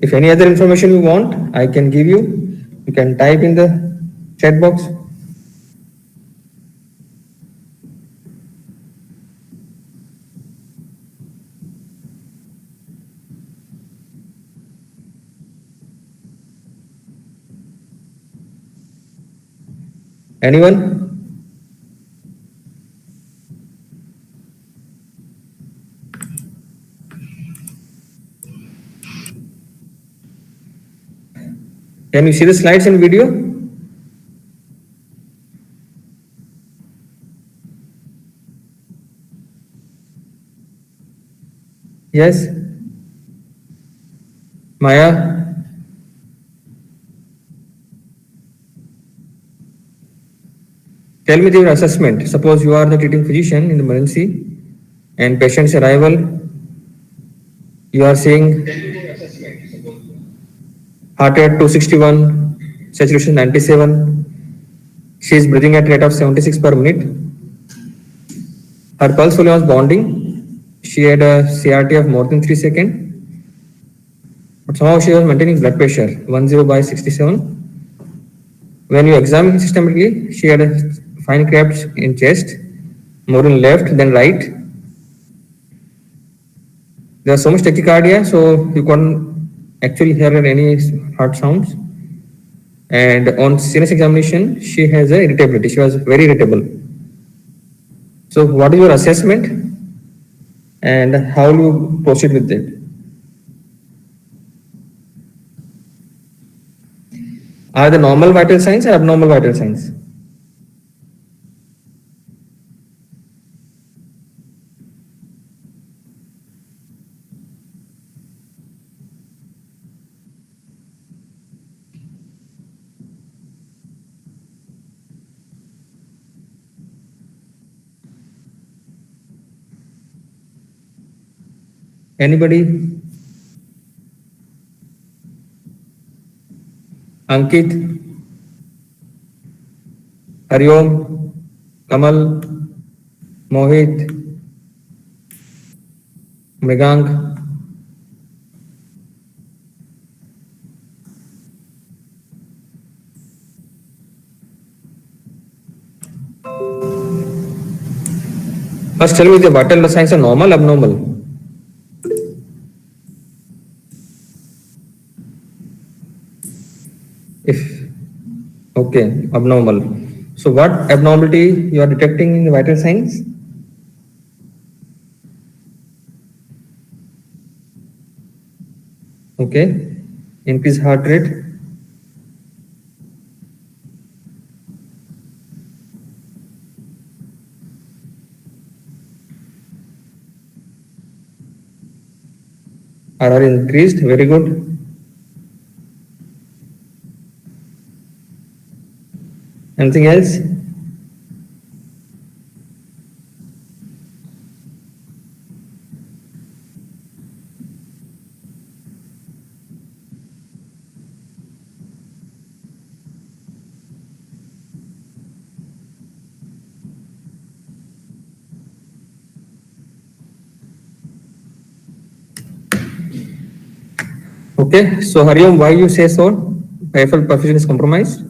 If any other information you want, I can give you. You can type in the chat box. Anyone? Can you see the slides and video? Yes? Maya? Tell me your assessment. Suppose you are the treating physician in the emergency and patient's arrival, you are seeing heart rate 261, saturation 97. She is breathing at rate of 76 per minute. Her pulse volume was bonding. She had a CRT of more than 3 seconds. But somehow she was maintaining blood pressure 10/67. When you examine systematically, she had a fine cracks in chest, more in left than right. There was so much tachycardia, so you couldn't actually hear any heart sounds. And on CNS examination, she has a irritability. She was very irritable. So what is your assessment and how you proceed with it? Are the normal vital signs or abnormal vital signs? Anybody? Ankit? Hariom? Kamal? Mohit? Megang? First tell me the vital signs are normal, abnormal? If okay, abnormal. So what abnormality you are detecting in the vital signs? Okay, increased heart rate. RR increased, very good. Anything else? Okay, so Hariom, why you say so? IFL perfusion is compromised?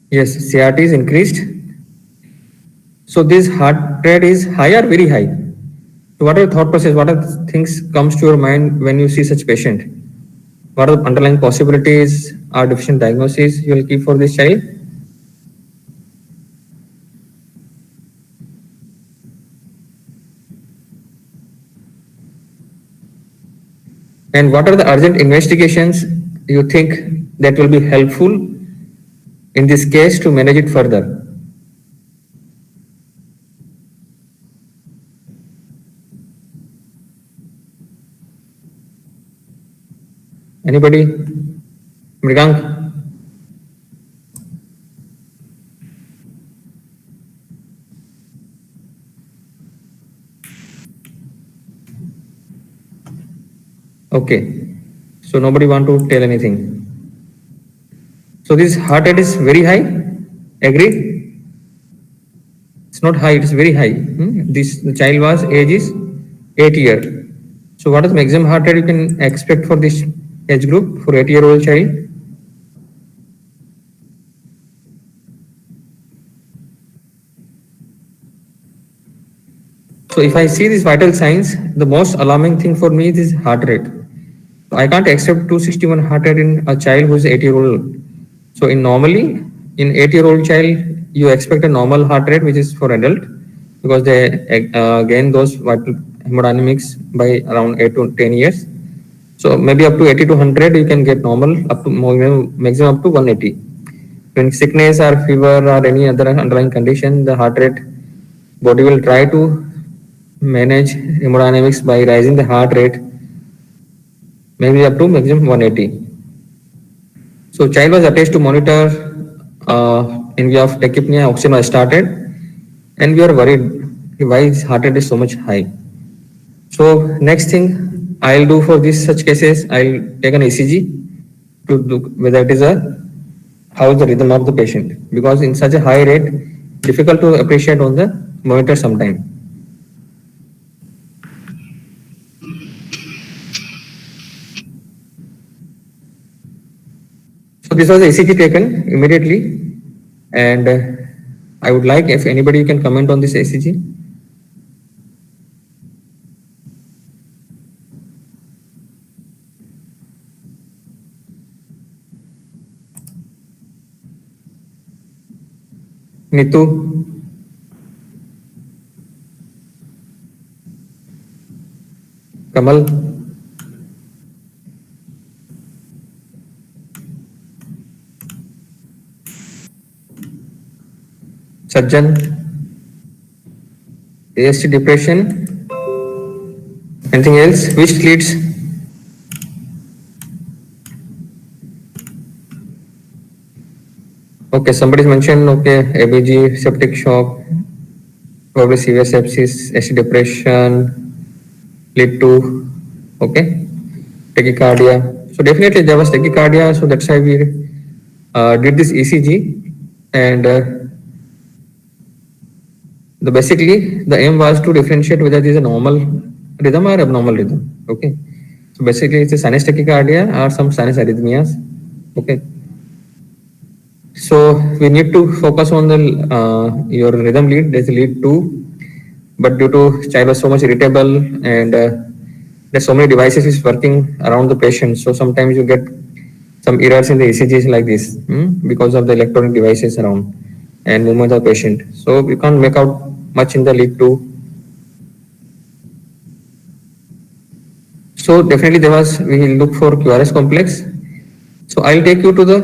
Yes, CRT is increased. So this heart rate is high or very high? So what are the thought process? What are the things comes to your mind when you see such patient? What are the underlying possibilities or deficient diagnosis you will keep for this child? And what are the urgent investigations you think that will be helpful in this case to manage it further? Anybody? Mrigank. Okay. So nobody want to tell anything. So this heart rate is very high. Agree? It's not high. It's very high. This the child was age is 8 year. So what is maximum heart rate you can expect for this age group for 8-year-old child? So if I see these vital signs, the most alarming thing for me is heart rate. I can't accept 261 heart rate in a child who is 8-year-old. So in normally in 8-year-old child, you expect a normal heart rate which is for adult because they gain those vital hemodynamics by around 8 to 10 years. So maybe up to 80 to 100 you can get normal, up to maximum up to 180. When sickness or fever or any other underlying condition, the heart rate body will try to manage hemodynamics by raising the heart rate maybe up to maximum 180. So child was attached to monitor in view of tachypnea, oxygen was started, and we are worried why his heart rate is so much high. So next thing I'll do for this such cases, I'll take an ECG to look whether it is a how is the rhythm of the patient, because in such a high rate, difficult to appreciate on the monitor sometime. So this was the ECG taken immediately, and I would like if anybody can comment on this ECG. Nitu, Kamal, Sajjan, AST depression, anything else? Which leads? Okay, somebody's mentioned, okay, ABG, septic shock, probably severe sepsis, AST depression, lead to, okay, tachycardia. So definitely there was tachycardia, so that's why we did this ECG, and basically the aim was to differentiate whether this is a normal rhythm or abnormal rhythm. Okay, so basically it's a sinus tachycardia or some sinus arrhythmias. Okay, so we need to focus on the your rhythm lead. There's a lead 2, but due to child was so much irritable and there's so many devices is working around the patient, so sometimes you get some errors in the ECGs like this because of the electronic devices around and movement of the patient. So we can't make out much in the lead 2. So definitely there was, we will look for QRS complex. So I'll take you to the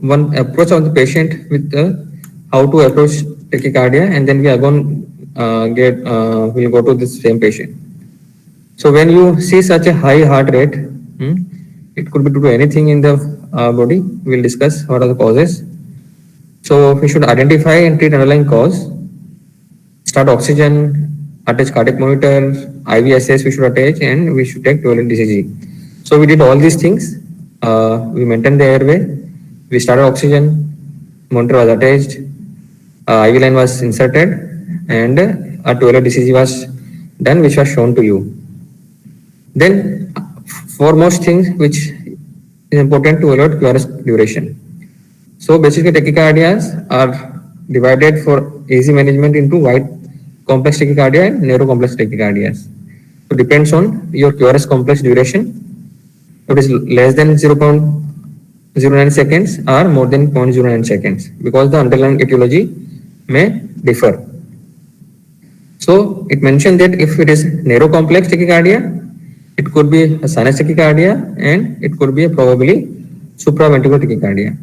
one approach of the patient with the how to approach tachycardia, and then we are going we'll go to this same patient. So when you see such a high heart rate, it could be due to anything in the body. We'll discuss what are the causes. So we should identify and treat underlying cause. Start oxygen, attach cardiac monitor, IVSS we should attach, and we should take 12 DCG. So we did all these things. We maintained the airway. We started oxygen, monitor was attached, IV line was inserted, and a 12 DCG was done, which was shown to you. Then foremost things which is important to evaluate QRS duration. So basically tachycardias are divided for easy management into wide complex tachycardia and narrow complex tachycardias. So depends on your QRS complex duration. It is less than 0.09 seconds or more than 0.09 seconds because the underlying etiology may differ. So it mentioned that if it is narrow complex tachycardia, it could be a sinus tachycardia and it could be a probably supraventricular tachycardia.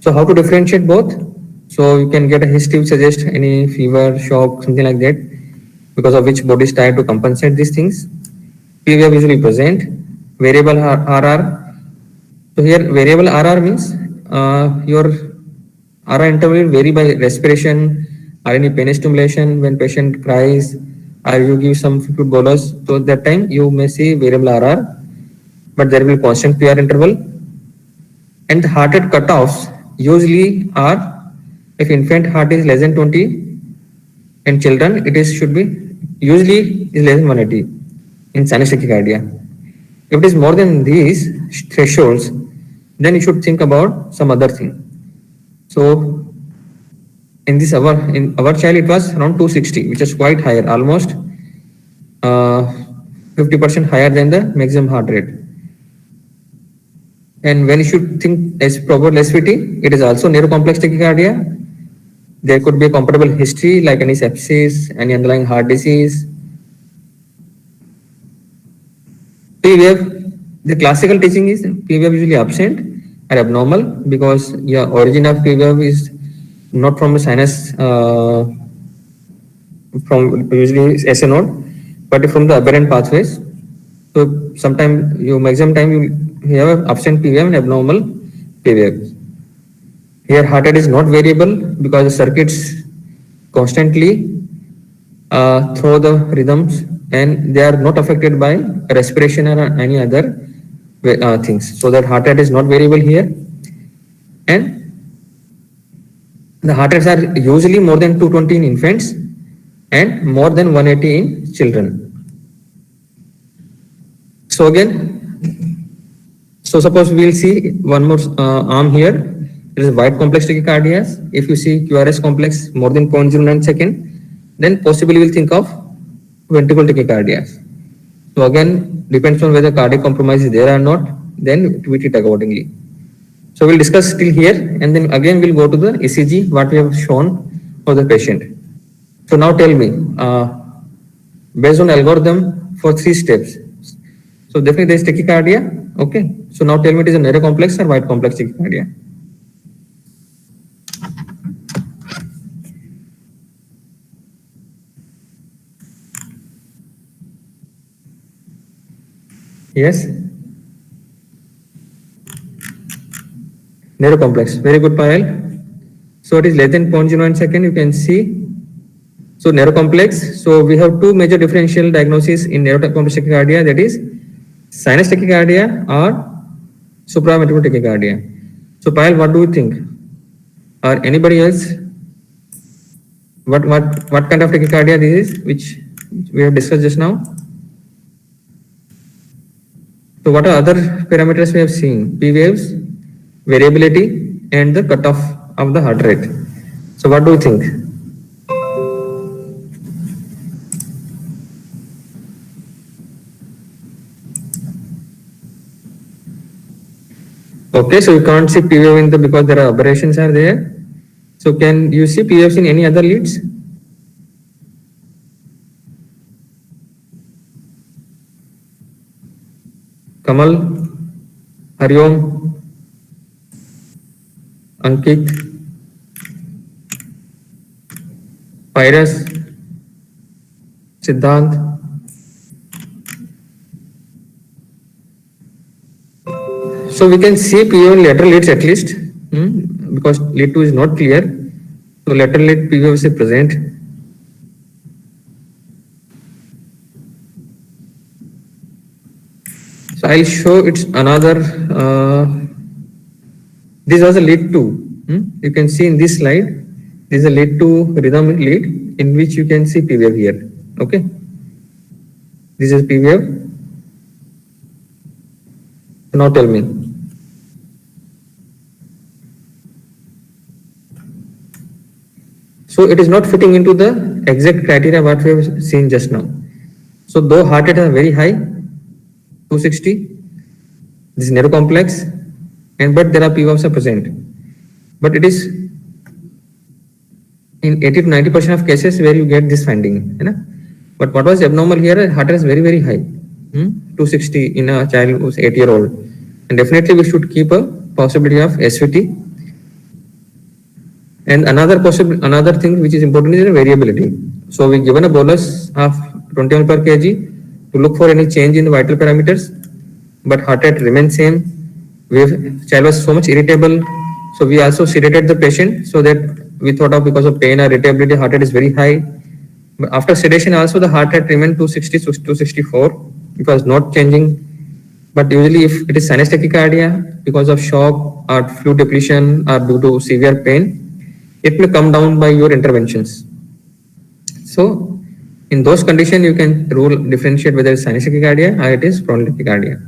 So how to differentiate both? So you can get a history which suggests any fever, shock, something like that, because of which body is trying to compensate these things. PVR usually present. Variable RR So here variable RR means your RR interval will vary by respiration or any pain stimulation when patient cries or you give some fluid bolus. So that time you may see variable RR, but there will be constant PR interval. And the heart rate cutoffs usually are if infant heart is less than 20 and children it is should be usually is less than 180 in sinus tachycardia. If it is more than these thresholds, then you should think about some other thing. So in our child it was around 260, which is quite higher, almost 50% higher than the maximum heart rate. And when you should think as proper SVT, it is also neurocomplex tachycardia. There could be a compatible history like any sepsis, any underlying heart disease. PVF, the classical teaching is PVF usually absent or abnormal because your origin of PVF is not from a sinus, from usually SA node, but from the aberrant pathways. So sometime you maximum time you have absent PVF and abnormal PVF. Here heart rate is not variable because the circuits constantly throw the rhythms and they are not affected by respiration or any other things. So that heart rate is not variable here. And the heart rates are usually more than 220 in infants and more than 180 in children. So again, so suppose we will see one more arm here. It is wide complex tachycardias. If you see QRS complex more than 0.09 second, then possibly we'll think of ventricular tachycardias. So again, depends on whether cardiac compromise is there or not, then we treat accordingly. So we'll discuss still here and then again we'll go to the ECG, what we have shown for the patient. So now tell me, based on algorithm for 3 steps. So definitely there is tachycardia, okay. So now tell me it is a narrow complex or wide complex tachycardia. Yes? Narrow complex, very good Payal. So it is less than 0.01 second, you can see. So narrow complex, so we have 2 major differential diagnoses in narrow complex tachycardia, that is sinus tachycardia or supraventricular tachycardia. So Payal, what do you think? Or anybody else? What kind of tachycardia this is, which we have discussed just now? So what are other parameters we have seen? P waves, variability, and the cutoff of the heart rate. So what do you think? Okay, so you can't see P wave in the because there are aberrations are there. So can you see P waves in any other leads? Kamal, Hariom, Ankit, Pyrus, Siddhant. So we can see PO in lateral leads at least, because lead 2 is not clear. So lateral lead PO is present. So I'll show it's another. This was a lead 2. You can see in this slide, this is a lead 2 rhythm lead in which you can see P wave here. Okay, this is P wave. Now tell me. So it is not fitting into the exact criteria what we have seen just now. So though heart rate is very high, 260, this is narrow complex, and but there are P waves are present. But it is in 80 to 90% of cases where you get this finding. But what was abnormal here? Heart rate is very high, 260 in a child who's 8-year-old, and definitely we should keep a possibility of SVT. And another thing which is important is the variability. So we given a bolus of 20 ml per kg to look for any change in the vital parameters, but heart rate remains same, Child was so much irritable, so we also sedated the patient so that we thought of because of pain or irritability, heart rate is very high. But after sedation, also the heart rate remained 260 to 264. It was not changing. But usually, if it is sinus tachycardia because of shock or fluid depletion or due to severe pain, it may come down by your interventions. So, in those conditions, you can differentiate whether it's sinus tachycardia or it is chronic tachycardia.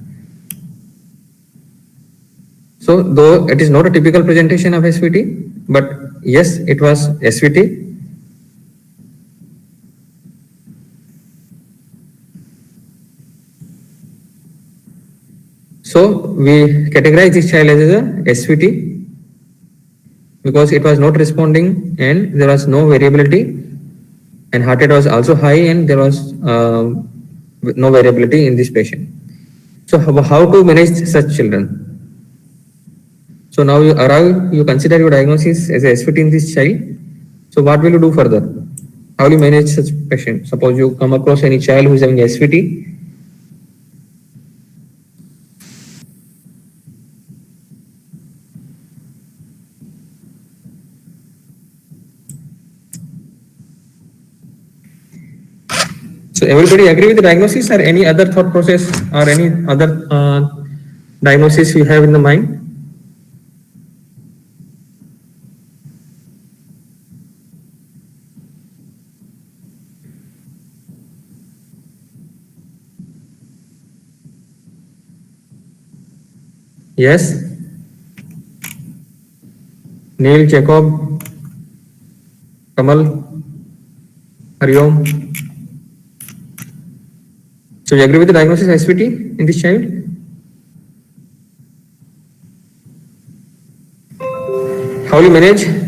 So, though it is not a typical presentation of SVT, but yes, it was SVT. So, we categorize this child as a SVT because it was not responding and there was no variability, and heart rate was also high and there was no variability in this patient. So, how to manage such children? So now you consider your diagnosis as a SVT in this child. So what will you do further? How will you manage such patient? Suppose you come across any child who is having SVT. So everybody agree with the diagnosis, or any other thought process or any other diagnosis you have in the mind? Yes. Neil, Jacob, Kamal, Hariom. So you agree with the diagnosis SVT in this child? How will you manage?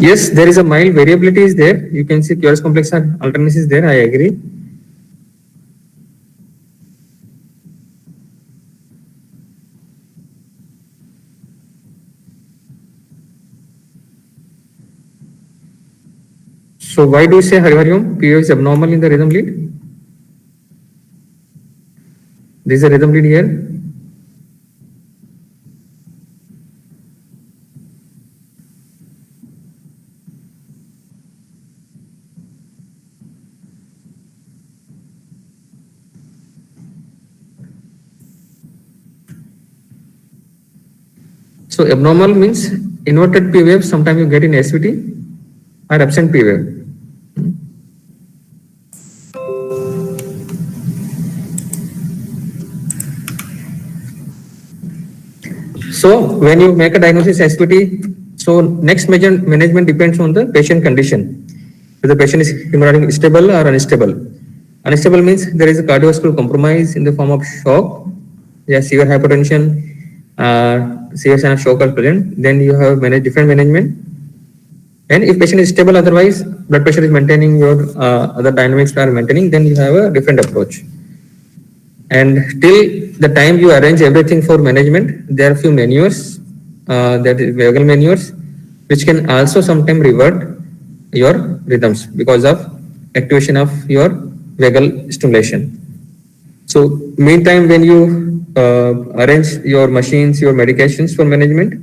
Yes, there is a mild variability is there. You can see QRS complex alternance is there. I agree. So why do you say Hariom? PO is abnormal in the rhythm lead? This is a rhythm lead here. So abnormal means inverted P wave. Sometimes you get in SVT or absent P wave. So when you make a diagnosis SVT, so next management depends on the patient condition. If the patient is hemorrhagic stable or unstable. Unstable means there is a cardiovascular compromise in the form of shock, severe hypertension, severe sign of shock are present. Then you have different management. And if patient is stable, otherwise blood pressure is maintaining, your other dynamics are maintaining, then you have a different approach. And till the time you arrange everything for management, there are few maneuvers, that is vagal maneuvers, which can also sometimes revert your rhythms because of activation of your vagal stimulation. So meantime, when you arrange your machines, your medications for management,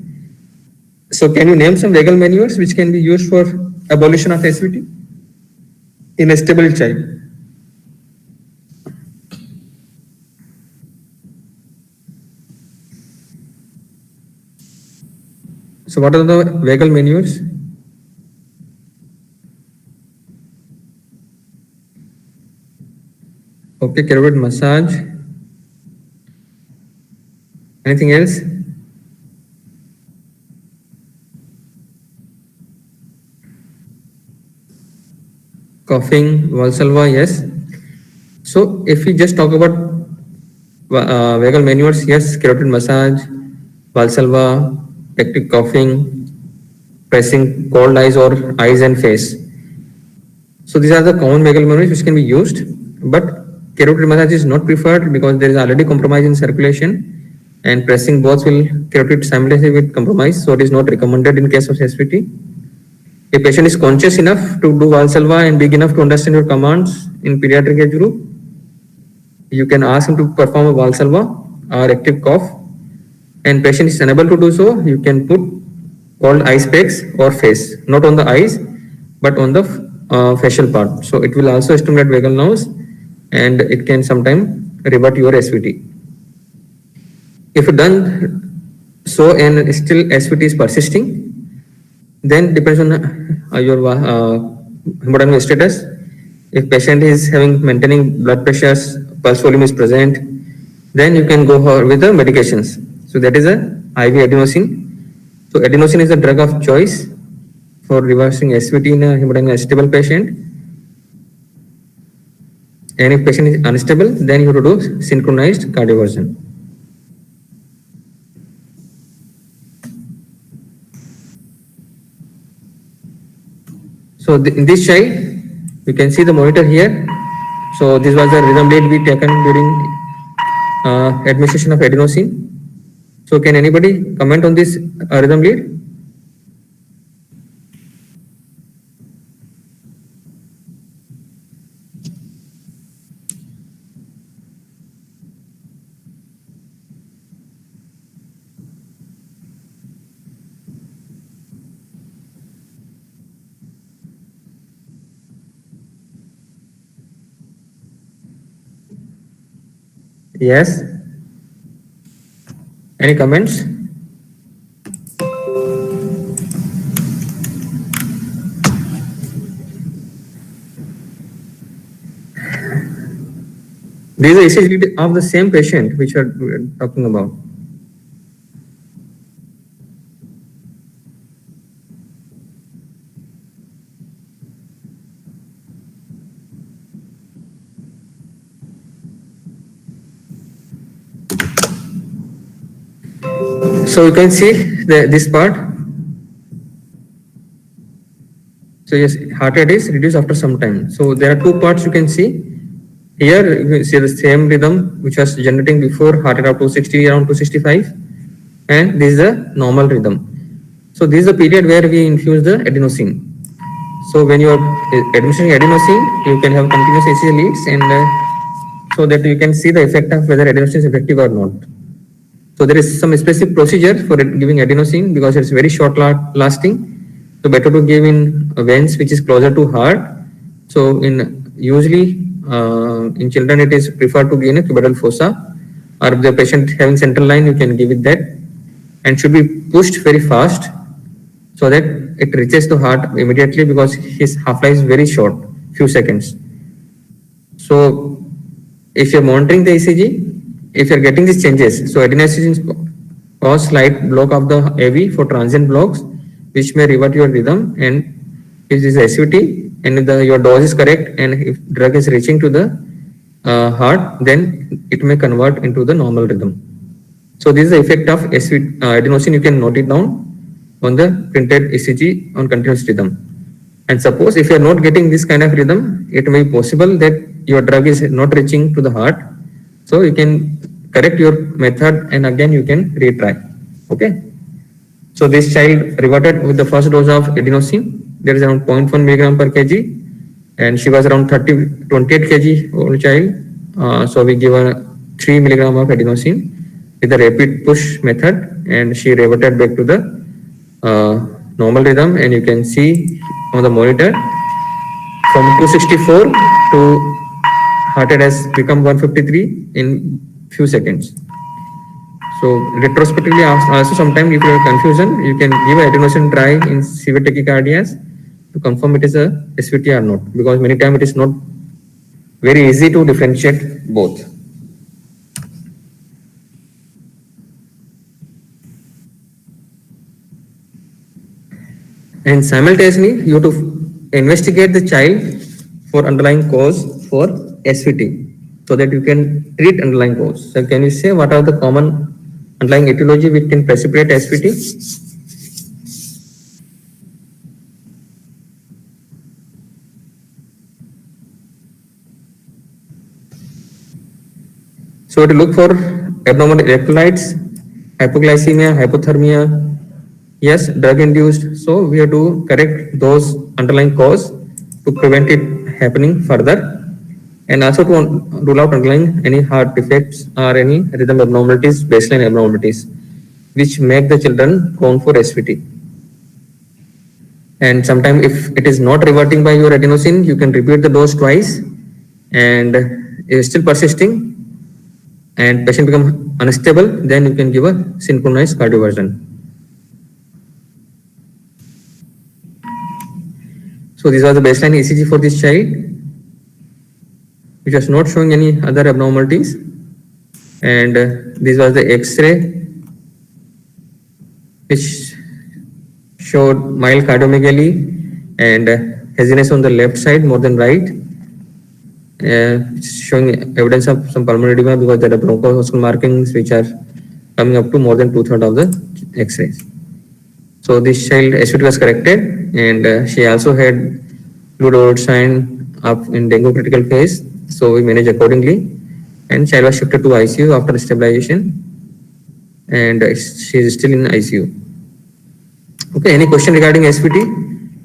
so can you name some vagal maneuvers which can be used for abolition of SVT in a stable child? So what are the vagal maneuvers? Okay, carotid massage. Anything else? Coughing, Valsalva, yes. So if we just talk about vagal maneuvers, yes, carotid massage, Valsalva, active coughing, pressing cold eyes or eyes and face. So these are the common vagal maneuvers which can be used, but carotid massage is not preferred because there is already compromise in circulation. and pressing both will create simultaneously with compromise, so it is not recommended in case of SVT. A patient is conscious enough to do Valsalva and big enough to understand your commands in pediatric age group, you can ask him to perform a Valsalva or active cough, and patient is unable to do so, you can put called ice packs or face, not on the eyes, but on the facial part. So it will also stimulate vagal nerves and it can sometimes revert your SVT. If done so and still SVT is persisting, then depends on your hemodynamic status. If patient is having maintaining blood pressures, pulse volume is present, then you can go with the medications. So that is a IV adenosine. So adenosine is a drug of choice for reversing SVT in a hemodynamic unstable patient. And if patient is unstable, then you have to do synchronized cardioversion. So in this child, you can see the monitor here. So this was the rhythm lead we taken during administration of adenosine. So can anybody comment on this rhythm lead? Yes. Any comments? This is a ECG of the same patient which we are talking about. So you can see this part. So yes, heart rate is reduced after some time. So there are two parts you can see. Here you can see the same rhythm which was generating before, heart rate of 260 around 265, and this is the normal rhythm. So this is the period where we infuse the adenosine. So when you are administering adenosine, you can have continuous ECG leads, and so that you can see the effect of whether adenosine is effective or not. So there is some specific procedure for giving adenosine because it's very short lasting. So better to give in veins which is closer to heart. So in usually in children it is preferred to give in a cubital fossa, or if the patient having central line you can give it that, and should be pushed very fast so that it reaches the heart immediately because his half-life is very short, few seconds. So if you're monitoring the ECG, if you're getting these changes, so adenosine cause slight block of the AV for transient blocks, which may revert your rhythm, and if this is SVT and if your dose is correct and if drug is reaching to the heart, then it may convert into the normal rhythm. So this is the effect of adenosine. You can note it down on the printed ECG on continuous rhythm. And suppose if you are not getting this kind of rhythm, it may be possible that your drug is not reaching to the heart. So you can correct your method and again you can retry. Okay. So this child reverted with the first dose of adenosine. There is around 0.1 milligram per kg, and she was around 28 kg old child. So we give her 3 milligram of adenosine with the rapid push method, and she reverted back to the normal rhythm. And you can see on the monitor from 264 to heart rate has become 153 in few seconds. So retrospectively also sometimes if you have confusion, you can give adenosine try in severe tachycardias to confirm it is a SVT or not, because many times it is not very easy to differentiate both. And simultaneously you have to investigate the child for underlying cause for SVT so that you can treat underlying cause. So can you say what are the common underlying etiology which can precipitate SVT? So to look for abnormal electrolytes, hypoglycemia, hypothermia, yes, drug induced. So we have to correct those underlying cause to prevent it happening further, and also to rule out underlying any heart defects or any rhythm abnormalities, baseline abnormalities, which make the children prone for SVT. And sometimes if it is not reverting by your adenosine, you can repeat the dose twice, and it is still persisting and patient become unstable, then you can give a synchronized cardioversion. So these are the baseline ECG for this child, which was not showing any other abnormalities. And this was the X-ray, which showed mild cardiomegaly and haziness on the left side more than right, showing evidence of some pulmonary edema because there are bronchoscopic markings which are coming up to more than 2/3 of the X-rays. So this child SVT was corrected, and she also had fluid sign of in dengue critical phase. So we managed accordingly, and child was shifted to ICU after stabilization, and she is still in ICU. Okay, any question regarding SVT?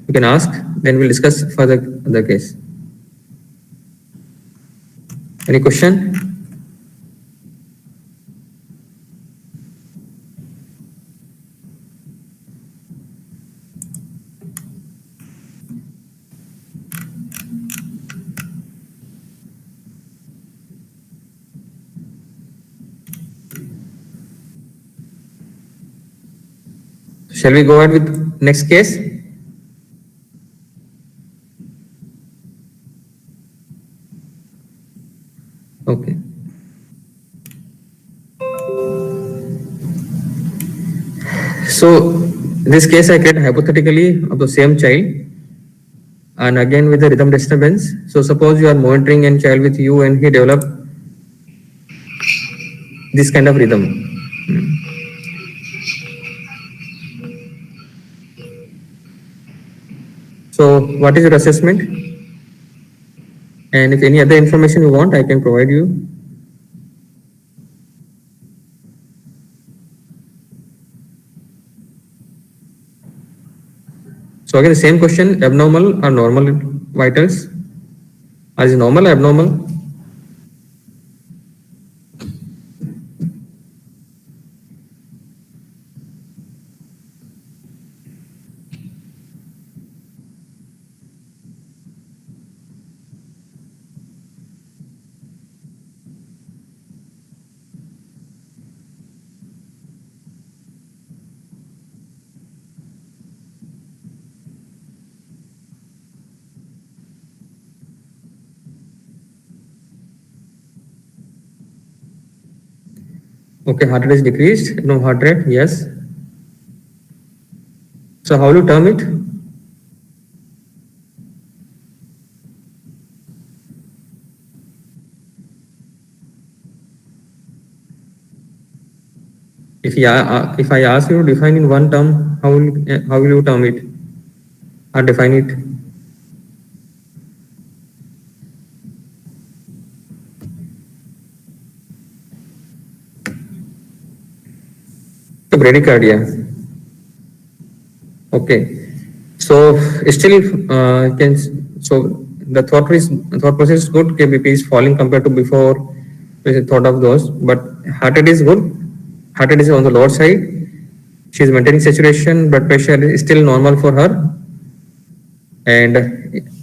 You can ask, then we'll discuss further the case. Any question? Shall we go ahead with next case? Okay. So this case I create hypothetically of the same child, and again with the rhythm disturbance. So suppose you are monitoring a child with you and he develop this kind of rhythm. So what is your assessment? And if any other information you want, I can provide you. So again, the same question, abnormal or normal vitals? Are it normal or abnormal? Okay, heart rate is decreased, no heart rate, yes. So how will you term it? If I ask you to define in one term, how will you term it or define it? So bradycardia. Okay. So still can so the thought process is good. KBP is falling compared to before. We thought of those, but heart rate is good. Heart rate is on the lower side. She is maintaining saturation. Blood pressure is still normal for her. And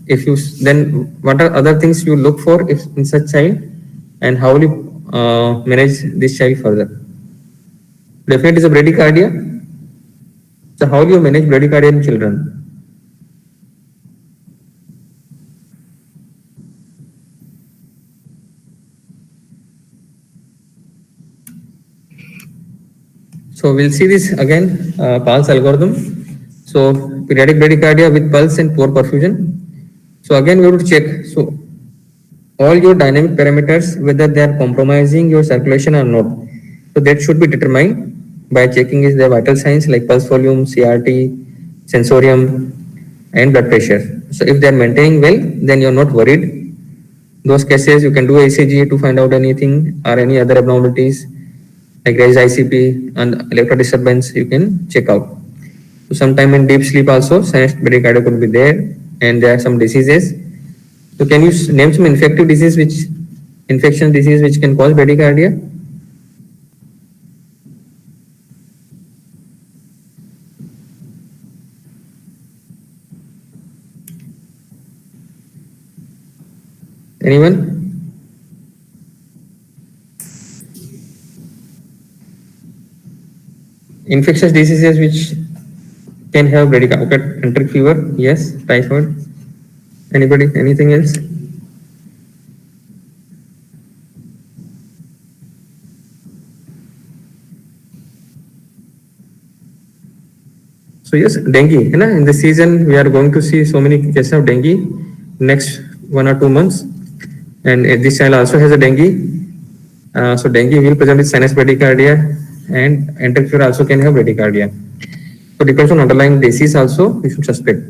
if you then what are other things you look for if in such child, and how will you manage this child further? Definitely is a bradycardia. So how do you manage bradycardia in children? So we'll see this again, Pulse algorithm. So periodic bradycardia with pulse and poor perfusion. So again we have to check. So all your dynamic parameters, whether they are compromising your circulation or not. So that should be determined by checking is the vital signs like pulse volume, CRT, sensorium, and blood pressure. So if they are maintaining well, then you're not worried. Those cases you can do ECG to find out anything or any other abnormalities. like raised ICP and electro disturbance, you can check out. So sometime in deep sleep also, sinus bradycardia could be there, and there are some diseases. So can you name some infective disease infection disease which can cause bradycardia? Anyone? Infectious diseases which can have bradycardia. Okay, enteric fever, yes. Typhoid. Anybody? Anything else? So yes, dengue. You know, in this season, we are going to see so many cases of dengue next 1 or 2 months, and this child also has a dengue. So dengue will present with sinus bradycardia, and enteric fever also can have bradycardia. So depends on underlying disease also we should suspect.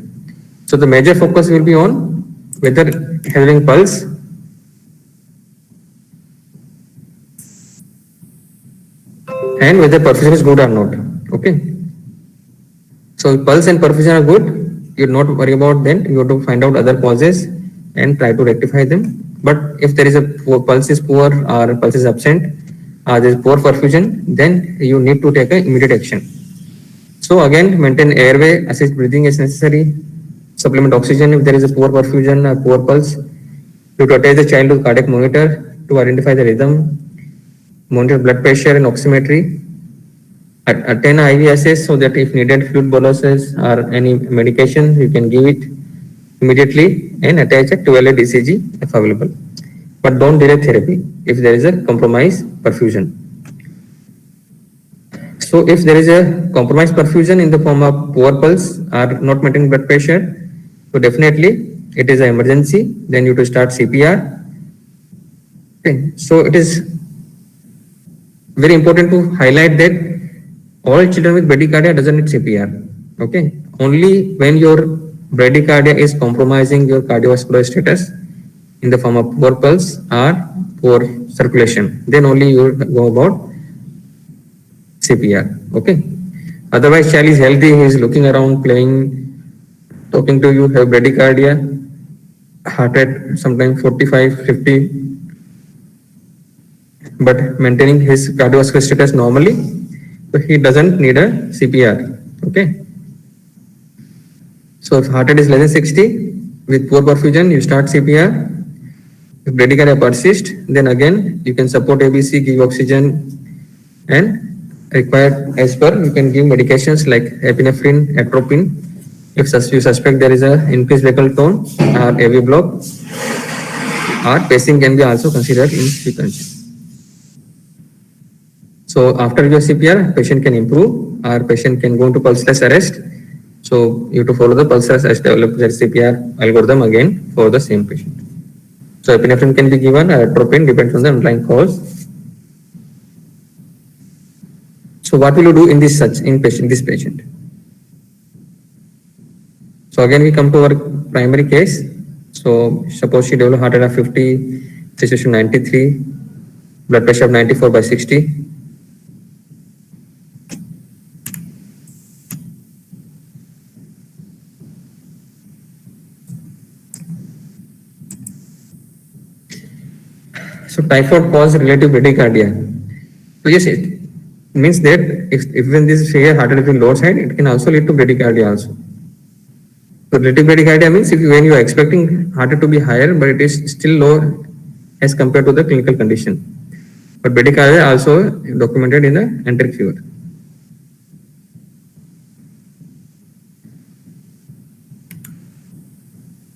So the major focus will be on whether having pulse and whether perfusion is good or not. Okay. So if pulse and perfusion are good, you not worry about then. You have to find out other causes and try to rectify them. But if there is a pulse is poor or pulse is absent, there is poor perfusion, then you need to take an immediate action. So again, maintain airway, assist breathing is necessary. Supplement oxygen if there is a poor perfusion or poor pulse. You to attach the child to cardiac monitor to identify the rhythm. Monitor blood pressure and oximetry. Attend IV assess so that if needed fluid boluses or any medication, you can give it immediately and attach a 12 DCG if available. But don't delay therapy if there is a compromised perfusion. So if there is a compromised perfusion in the form of poor pulse or not maintaining blood pressure, so definitely it is an emergency. Then you to start CPR. Okay. So it is very important to highlight that all children with bradycardia doesn't need CPR. Okay. Only when your bradycardia is compromising your cardiovascular status in the form of poor pulse or poor circulation, then only you go about CPR. Okay. Otherwise, child is healthy, he is looking around, playing, talking to you, have bradycardia, heart rate sometimes 45, 50, but maintaining his cardiovascular status normally, so he doesn't need a CPR. Okay. So if heart rate is less than 60 with poor perfusion, you start CPR. If bradycardia persists, then again you can support ABC, give oxygen, and required as per you can give medications like epinephrine, atropine. If you suspect there is a increased vagal tone or AV block, or pacing can be also considered in frequency. So after your CPR, patient can improve or patient can go into pulseless arrest. So you have to follow the pulseless arrest developed CPR algorithm again for the same patient. So epinephrine can be given, atropine depends on the underlying cause. So what will you do in this patient? So again we come to our primary case. So suppose she developed heart rate of 50, saturation 93, blood pressure of 94/60. So typhoid cause relative bradycardia. So yes, it means that if even this severe heart rate in lower side, it can also lead to bradycardia also. So relative bradycardia means when you are expecting heart rate to be higher, but it is still low as compared to the clinical condition. But bradycardia also documented in the enteric fever.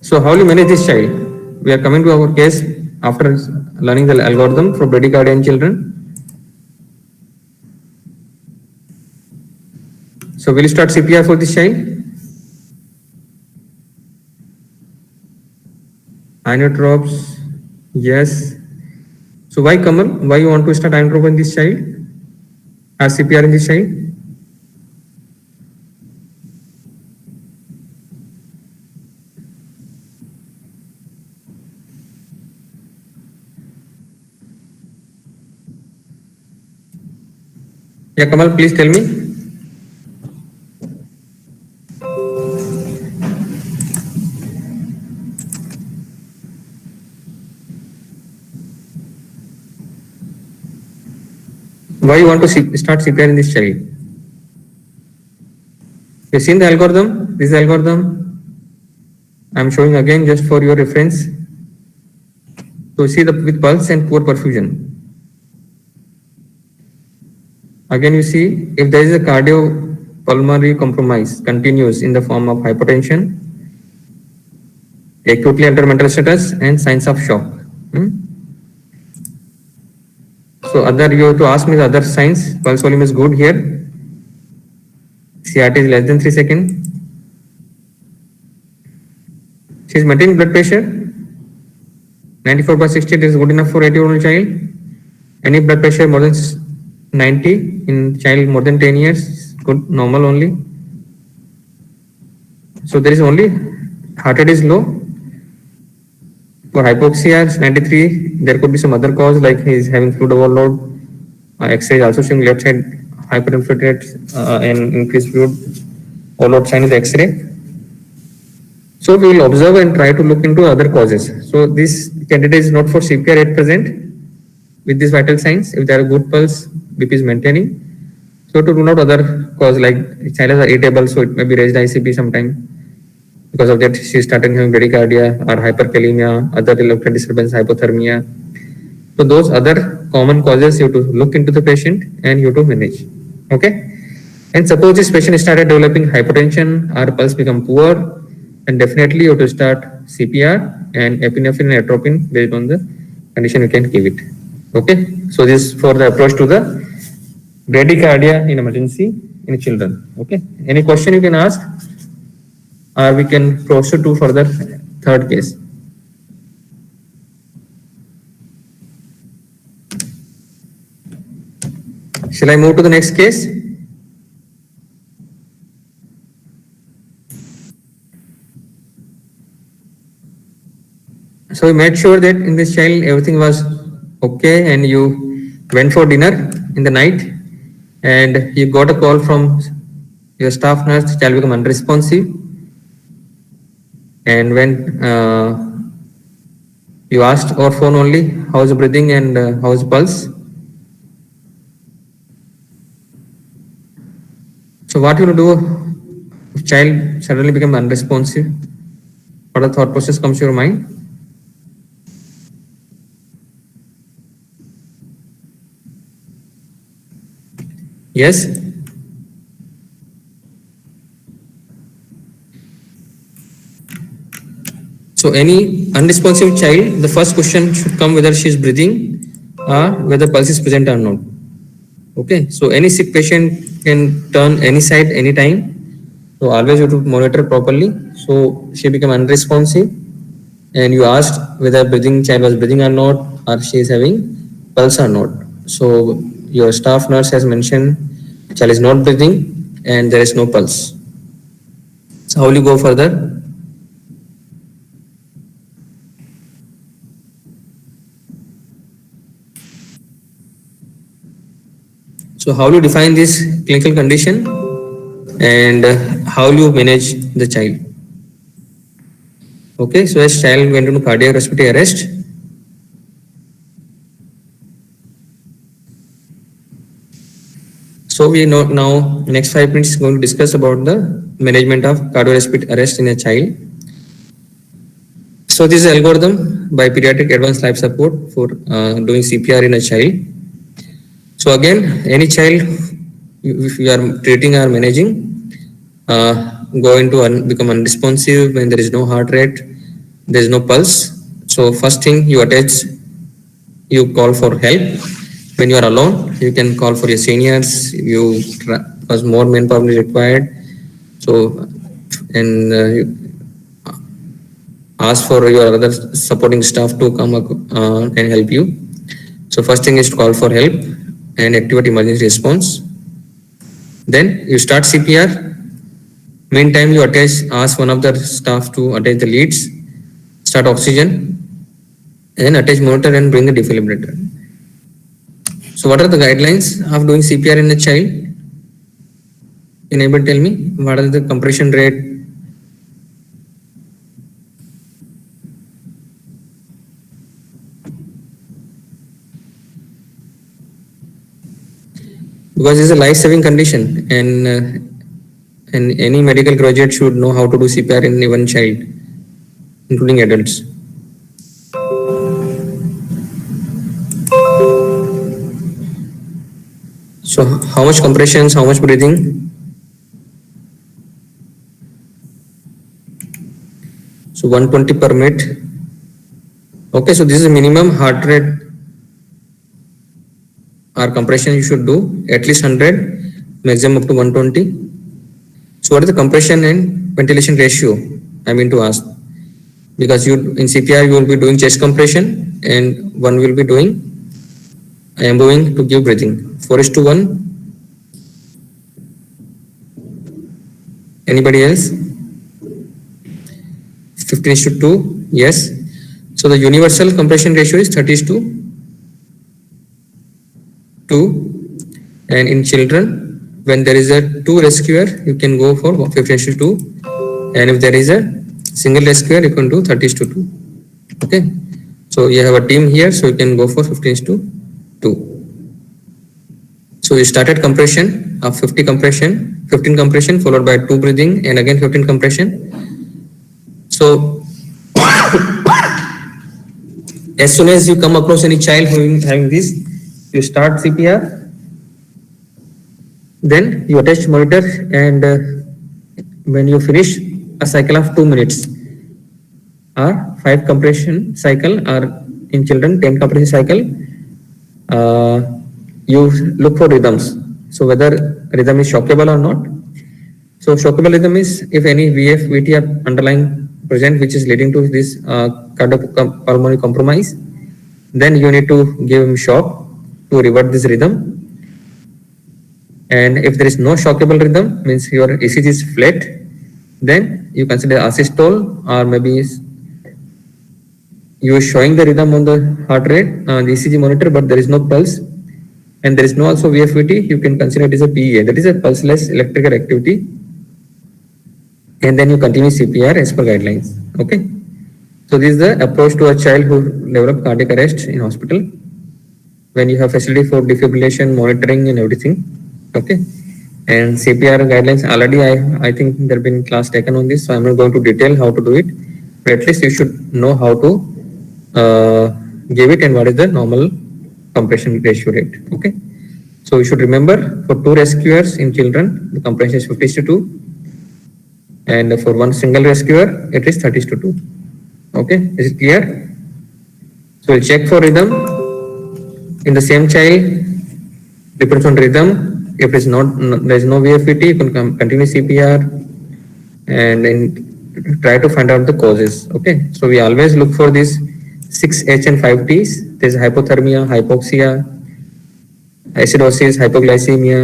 So how will you manage this child? We are coming to our case after learning the algorithm for bradycardia in children. So will you start CPR for this child? Inotropes, yes. So why Kamal? Why you want to start inotrope in this child? Or CPR in this child? Yeah, Kamal, please tell me. Why you want to start CPR in this child? You seen the algorithm? This algorithm I'm showing again just for your reference. So see the with pulse and poor perfusion. Again, you see if there is a cardiopulmonary compromise continues in the form of hypertension, acutely under mental status, and signs of shock. So other you have to ask me the other signs. Pulse volume is good here. CRT is less than 3 seconds. She is maintaining blood pressure. 94/60 it is good enough for 80-year-old child. Any blood pressure more than 90 in child more than 10 years, good, normal only. So there is only heart rate is low. For hypoxia, 93, there could be some other cause like he is having fluid overload. X-ray also showing left side hyperinfiltrate and increased fluid overload sign in the X-ray. So we will observe and try to look into other causes. So this candidate is not for CPR at present with these vital signs. If there are good pulse, BP is maintaining. So to rule out other cause like child is irritable, so it may be raised ICP sometime. Because of that, she started having bradycardia or hyperkalemia, other electrical disturbance, hypothermia. So those other common causes you have to look into the patient and you have to manage. Okay. And suppose this patient started developing hypertension or pulse become poor, and definitely you have to start CPR and epinephrine and atropine based on the condition you can give it. Okay. So this is for the approach to the bradycardia in emergency in children. Okay. Any question you can ask, or we can proceed to further third case. Shall I move to the next case? So we made sure that in this child everything was okay, and you went for dinner in the night, and you got a call from your staff nurse. The child became unresponsive, and when you asked over phone only how's breathing and how's pulse. So what you will do if child suddenly become unresponsive? What the thought process comes to your mind? Yes. So any unresponsive child, the first question should come whether she is breathing or whether pulse is present or not. Okay. So any sick patient can turn any side anytime. So always you have to monitor properly. So she became unresponsive, and you asked whether child was breathing or not, or she is having pulse or not. So your staff nurse has mentioned child is not breathing and there is no pulse. So how will you go further? So how do you define this clinical condition, and how will you manage the child? Okay, so as child went into cardiac respiratory arrest, so we know now next 5 minutes is going to discuss about the management of cardiorespiratory arrest in a child. So this is algorithm by pediatric advanced life support for doing CPR in a child. So again, any child if you are treating or managing going to become unresponsive when there is no heart rate, there is no pulse. So first thing you call for help. When you are alone, you can call for your seniors. Because more manpower is required. So and you ask for your other supporting staff to come and help you. So first thing is to call for help and activate emergency response. Then you start CPR. Meantime, you ask one of the staff to attach the leads, start oxygen, and attach monitor and bring the defibrillator. So what are the guidelines of doing CPR in a child? Can anybody tell me what is the compression rate? Because it's a life-saving condition, and any medical graduate should know how to do CPR in even child, including adults. So how much compressions, how much breathing? So 120 per minute. Okay, so this is minimum heart rate or compression you should do, at least 100, maximum up to 120. So what is the compression and ventilation ratio? I mean to ask, because you in CPR you will be doing chest compression and one will be doing ambling to give breathing. 4:1. Anybody else? 15:2. Yes. So the universal compression ratio is 30:2. And in children, when there is a 2 rescuer, you can go for 15:2. And if there is a single rescuer, you can do 30:2. Okay. So you have a team here, so you can go for 15:2. So you started compression of 15 compression followed by 2 breathing and again 15 compression. So as soon as you come across any child having this, you start CPR, then you attach monitor, and when you finish a cycle of 2 minutes or 5 compression cycle, or in children 10 compression cycle, you look for rhythms. So whether rhythm is shockable or not. So shockable rhythm is if any VF, VT are underlying present, which is leading to this cardiopulmonary compromise, then you need to give him shock to revert this rhythm. And if there is no shockable rhythm, means your ECG is flat, then you consider asystole, or maybe you are showing the rhythm on the heart rate, the ECG monitor, but there is no pulse, and there is no also VFVT, you can consider it as a PEA, that is a pulseless electrical activity, and then you continue CPR as per guidelines. Okay. So this is the approach to a child who developed cardiac arrest in hospital, when you have facility for defibrillation, monitoring and everything. Okay. And CPR guidelines already I think there have been class taken on this, so I'm not going to detail how to do it, but at least you should know how to give it and what is the normal compression ratio rate. Okay. So you should remember, for 2 rescuers in children, the compression is 50:2, and for 1 single rescuer, it is 30:2. Okay, is it clear? So we'll check for rhythm in the same child, depends on rhythm. If it's not, there is no VFVT, you can continue CPR and then try to find out the causes. Okay, so we always look for these 6H and 5Ts. There's hypothermia, hypoxia, acidosis, hypoglycemia,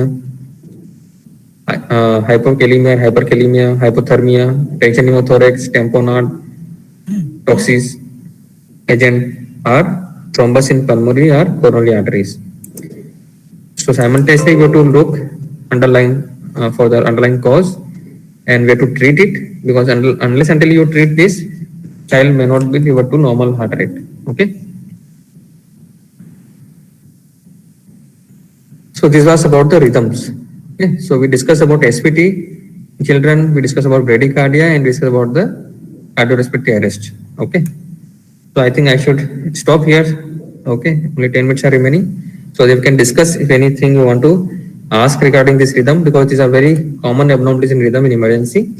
hypokalemia, hyperkalemia, hypothermia, tension pneumothorax, tamponade, toxis agent, or thrombus in pulmonary or coronary arteries. So simultaneously we have to look underlying for the underlying cause, and we have to treat it, because unless until you treat this, child may not be able to normal heart rate. Okay. So this was about the rhythms. Okay. So we discussed about SVT in children, we discussed about bradycardia, and we discussed about the cardiorespiratory arrest. Okay. So I think I should stop here. Okay. Only 10 minutes are remaining. So they can discuss if anything you want to ask regarding this rhythm, because these are very common abnormalities in rhythm in emergency,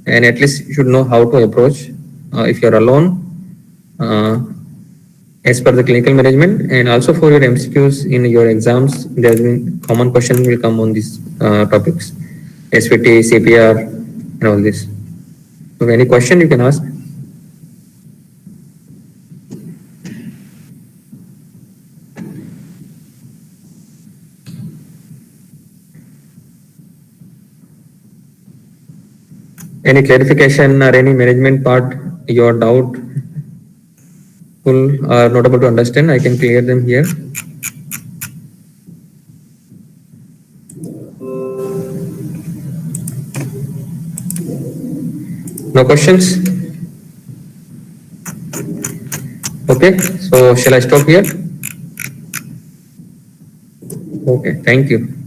and at least you should know how to approach if you are alone as per the clinical management, and also for your MCQs in your exams, there has been common question will come on these topics, SVT, CPR, and all this. So any question you can ask. Any clarification or any management part your doubt are not able to understand, I can clear them here. No questions? Okay, so shall I stop here? Okay, thank you.